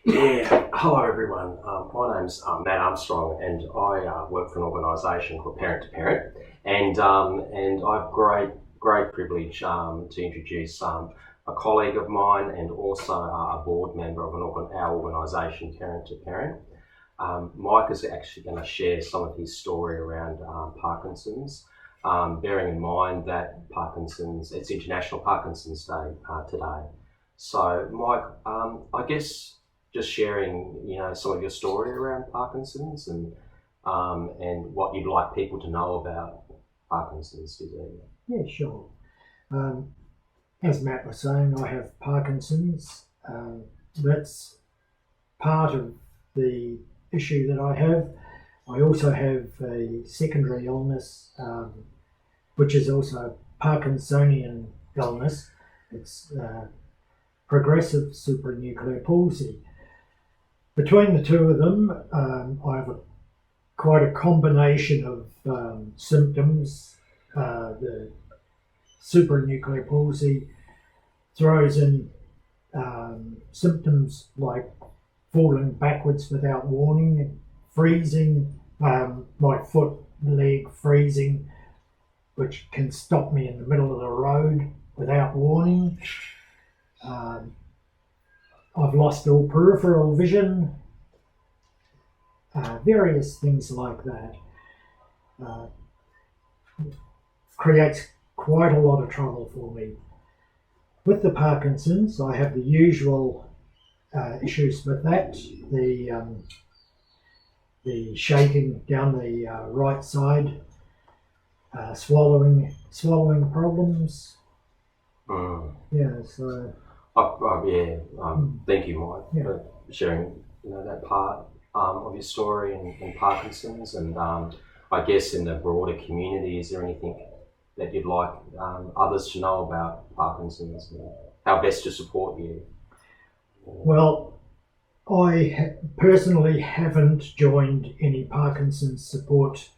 Yeah, hello everyone. My name's Matt Armstrong, and I work for an organisation called Parent to Parent, and I've great privilege to introduce a colleague of mine and also a board member of our organisation, Parent to Parent. Mike is actually going to share some of his story around Parkinson's, bearing in mind that it's International Parkinson's Day today. So, Mike, I guess just sharing, some of your story around Parkinson's and what you'd like people to know about Parkinson's disease. Yeah, sure. As Matt was saying, I have Parkinson's. That's part of the issue that I have. I also have a secondary illness, which is also a Parkinsonian illness. It's progressive supranuclear palsy. Between the two of them, I have quite a combination of symptoms. The supranuclear palsy throws in symptoms like falling backwards without warning, freezing, my foot, leg freezing, which can stop me in the middle of the road without warning. I've lost all peripheral vision, various things like that. Creates quite a lot of trouble for me. With the Parkinson's, I have the usual issues with that, the shaking down the right side, swallowing problems. Yeah, so. Thank you, Mike, for sharing that part of your story in Parkinson's, and I guess in the broader community, is there anything that you'd like others to know about Parkinson's and how best to support you? Well, I personally haven't joined any Parkinson's support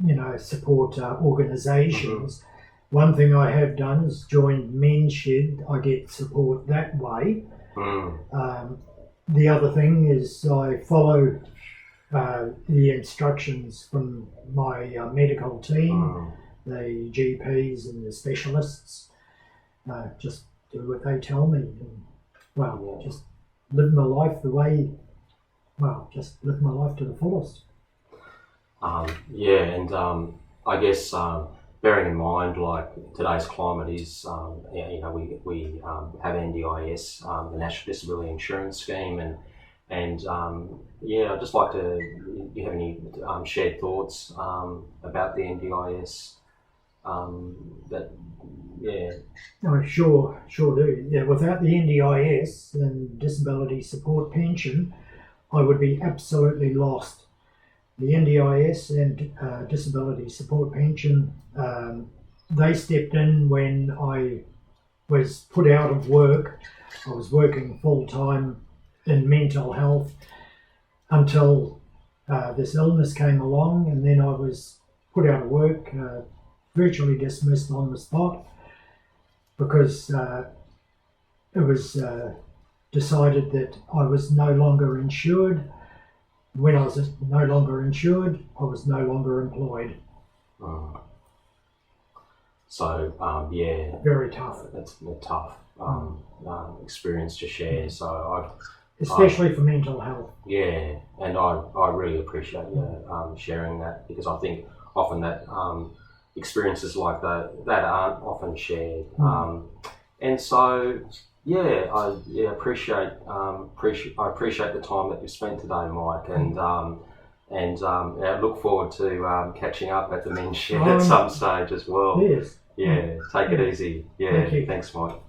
organisations. Mm-hmm. One thing I have done is joined Men's Shed. I get support that way. The other thing is I follow the instructions from my medical team, the GPs and the specialists. Just do what they tell me. And, just live my life just live my life to the fullest. I guess bearing in mind, like today's climate is, we have NDIS, the National Disability Insurance Scheme, and I'd just like to. Do you have any shared thoughts about the NDIS? Oh, sure do. Yeah, without the NDIS and disability support pension, I would be absolutely lost. The NDIS and disability support pension, they stepped in when I was put out of work. I was working full time in mental health until this illness came along, and then I was put out of work, virtually dismissed on the spot, because it was decided that I was no longer insured. When I was no longer insured, I was no longer employed. Very tough. That's a tough experience to share. So especially for mental health. Yeah, and I really appreciate you sharing that, because I think often that experiences like that aren't often shared. And so. I appreciate the time that you've spent today, Mike, and I look forward to catching up at the Men's Shed at some stage as well. Yes. Yeah, take it easy. Yeah, Thank you. Thanks, Mike.